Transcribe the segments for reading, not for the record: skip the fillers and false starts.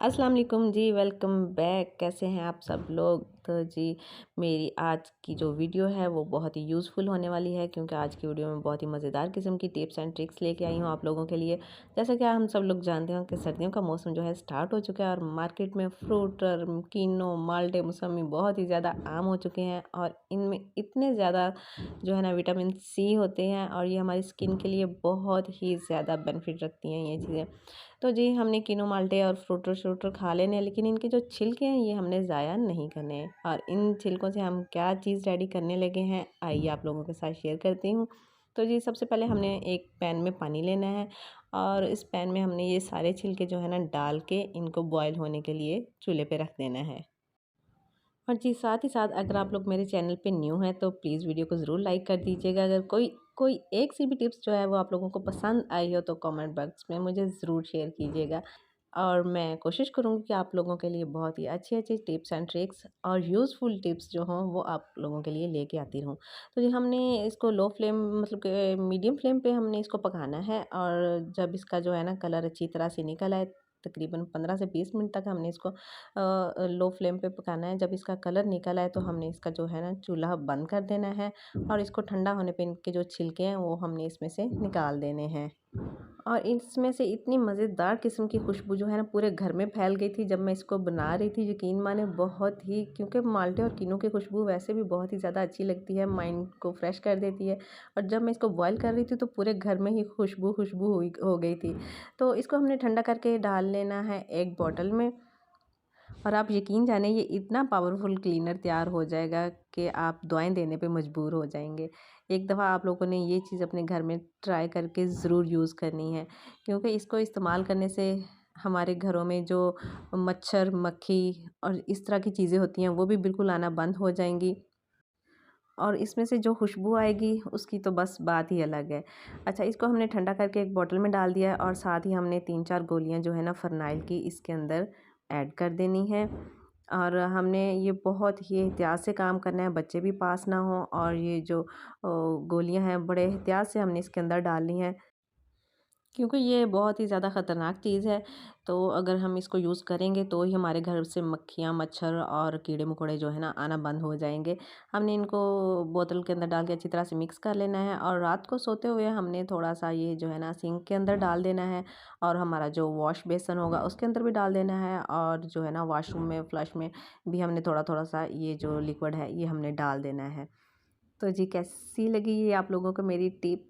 अस्सलाम वालेकुम जी, welcome back. कैसे हैं आप सब लोग? तो जी मेरी आज की जो वीडियो है वो बहुत ही यूज़फुल होने वाली है, क्योंकि आज की वीडियो में बहुत ही मज़ेदार किस्म की टिप्स एंड ट्रिक्स लेके आई हूँ आप लोगों के लिए। जैसा कि हम सब लोग जानते हैं कि सर्दियों का मौसम जो है स्टार्ट हो चुका है और मार्केट में फ्रूट और किन्नू, माल्टे, मौसमी बहुत ही ज़्यादा आम हो चुके हैं और इनमें इतने ज़्यादा जो है ना विटामिन सी होते हैं और ये हमारी स्किन के लिए बहुत ही ज़्यादा बेनिफिट रखती हैं ये चीज़ें। तो जी हमने किनो माल्टे और फ्रूटर श्रूटर खा लेने हैं, लेकिन इनके जो छिलके हैं ये हमने ज़ाया नहीं करने हैं। और इन छिलकों से हम क्या चीज़ रेडी करने लगे हैं आइए आप लोगों के साथ शेयर करती हूँ। तो जी सबसे पहले हमने एक पैन में पानी लेना है और इस पैन में हमने ये सारे छिलके जो है ना डाल के इनको बॉयल होने के लिए चूल्हे पे रख देना है। और जी साथ ही साथ अगर आप लोग मेरे चैनल पे न्यू हैं तो प्लीज़ वीडियो को ज़रूर लाइक कर दीजिएगा। अगर कोई कोई एक सी भी टिप्स जो है वो आप लोगों को पसंद आई हो तो कमेंट बॉक्स में मुझे ज़रूर शेयर कीजिएगा। और मैं कोशिश करूँगी कि आप लोगों के लिए बहुत ही अच्छी अच्छी टिप्स एंड ट्रिक्स और यूज़फुल टिप्स जो हों वो आप लोगों के लिए लेके आती रहूँ। तो जी हमने इसको लो फ्लेम मतलब कि मीडियम फ्लेम पे हमने इसको पकाना है और जब इसका जो है ना कलर अच्छी तरह से निकल आए, तकरीबन 15 से 20 मिनट तक हमने इसको लो फ्लेम पे पकाना है। जब इसका कलर निकल आए तो हमने इसका जो है ना चूल्हा बंद कर देना है और इसको ठंडा होने पे इनके जो छिलके हैं वो हमने इसमें से निकाल देने हैं। और इसमें से इतनी मज़ेदार किस्म की खुशबू जो है ना पूरे घर में फैल गई थी जब मैं इसको बना रही थी, यकीन माने बहुत ही, क्योंकि माल्टे और किनों की खुशबू वैसे भी बहुत ही ज़्यादा अच्छी लगती है, माइंड को फ्रेश कर देती है। और जब मैं इसको बॉयल कर रही थी तो पूरे घर में ही खुशबू खुशबू हुई हो गई थी। तो इसको हमने ठंडा करके डाल लेना है एक बॉटल में। और आप यकीन जाने ये इतना पावरफुल क्लीनर तैयार हो जाएगा कि आप दुआएं देने पे मजबूर हो जाएंगे। एक दफ़ा आप लोगों ने ये चीज़ अपने घर में ट्राई करके ज़रूर यूज़ करनी है, क्योंकि इसको इस्तेमाल करने से हमारे घरों में जो मच्छर मक्खी और इस तरह की चीज़ें होती हैं वो भी बिल्कुल आना बंद हो जाएंगी। और इसमें से जो खुशबू आएगी उसकी तो बस बात ही अलग है। अच्छा, इसको हमने ठंडा करके एक बॉटल में डाल दिया है और साथ ही हमने 3-4 गोलियां जो है ना फ़रनाइल की इसके अंदर ऐड कर देनी है। और हमने ये बहुत ही एहतियात से काम करना है, बच्चे भी पास ना हों। और ये जो गोलियां हैं बड़े एहतियात से हमने इसके अंदर डालनी है, क्योंकि ये बहुत ही ज़्यादा ख़तरनाक चीज़ है। तो अगर हम इसको यूज़ करेंगे तो ही हमारे घर से मक्खियाँ, मच्छर और कीड़े मकोड़े जो है ना आना बंद हो जाएँगे। हमने इनको बोतल के अंदर डाल के अच्छी तरह से मिक्स कर लेना है और रात को सोते हुए हमने थोड़ा-सा ये जो है ना सिंक के अंदर डाल देना है और हमारा जो वॉश बेसन होगा उसके अंदर भी डाल देना है और जो है ना वॉशरूम में, फ्लश में भी हमने थोड़ा-थोड़ा सा ये जो लिक्विड है ये हमने डाल देना है। तो जी कैसी लगी ये आप लोगों को मेरी टिप?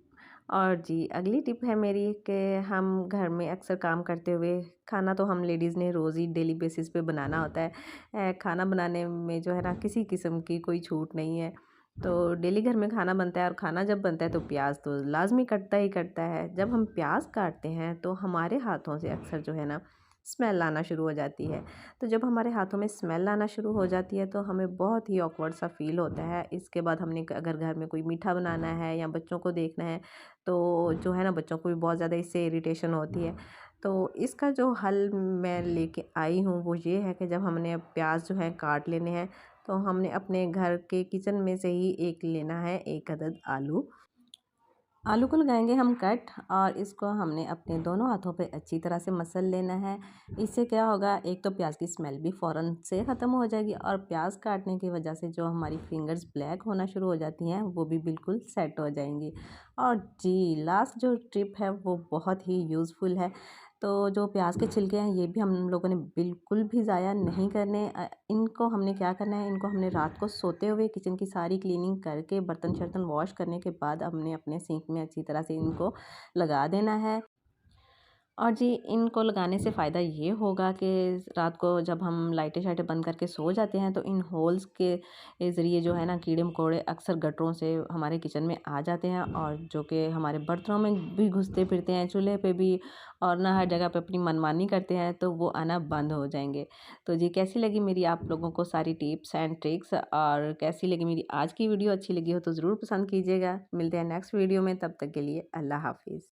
और जी अगली टिप है मेरी कि हम घर में अक्सर काम करते हुए खाना तो हम लेडीज़ ने रोज़ ही डेली बेसिस पे बनाना होता है। खाना बनाने में जो है ना किसी किस्म की कोई छूट नहीं है। तो डेली घर में खाना बनता है और खाना जब बनता है तो प्याज तो लाज़मी कटता ही कटता है। जब हम प्याज काटते हैं तो हमारे हाथों से अक्सर जो है ना स्मेल आना शुरू हो जाती है। तो जब हमारे हाथों में स्मेल आना शुरू हो जाती है तो हमें बहुत ही ऑकवर्ड सा फ़ील होता है। इसके बाद हमने अगर घर में कोई मीठा बनाना है या बच्चों को देखना है तो जो है ना बच्चों को भी बहुत ज़्यादा इससे इरिटेशन होती है। तो इसका जो हल मैं लेके आई हूँ वो ये है कि जब हमने प्याज जो है काट लेने हैं तो हमने अपने घर के किचन में से ही एक लेना है, एक अदद आलू। आलू को लगाएंगे हम कट और इसको हमने अपने दोनों हाथों पे अच्छी तरह से मसल लेना है। इससे क्या होगा, एक तो प्याज की स्मेल भी फ़ौरन से ख़त्म हो जाएगी और प्याज काटने की वजह से जो हमारी फिंगर्स ब्लैक होना शुरू हो जाती हैं वो भी बिल्कुल सेट हो जाएंगी। और जी लास्ट जो टिप है वो बहुत ही यूज़फुल है। तो जो प्याज के छिलके हैं ये भी हम लोगों ने बिल्कुल भी ज़ाया नहीं करने। इनको हमने क्या करना है, इनको हमने रात को सोते हुए किचन की सारी क्लीनिंग करके बर्तन शर्तन वॉश करने के बाद हमने अपने सिंक में अच्छी तरह से इनको लगा देना है। और जी इनको लगाने से फ़ायदा ये होगा कि रात को जब हम लाइटें शाइटें बंद करके सो जाते हैं तो इन होल्स के ज़रिए जो है ना कीड़े मकोड़े अक्सर गटरों से हमारे किचन में आ जाते हैं और जो कि हमारे बर्तनों में भी घुसते फिरते हैं, चूल्हे पे भी, और ना हर जगह पे अपनी मनमानी करते हैं, तो वो आना बंद हो जाएंगे। तो जी कैसी लगी मेरी आप लोगों को सारी टिप्स एंड ट्रिक्स, और कैसी लगी मेरी आज की वीडियो? अच्छी लगी हो तो ज़रूर पसंद कीजिएगा। मिलते हैं नेक्स्ट वीडियो में, तब तक के लिए अल्लाह हाफिज़।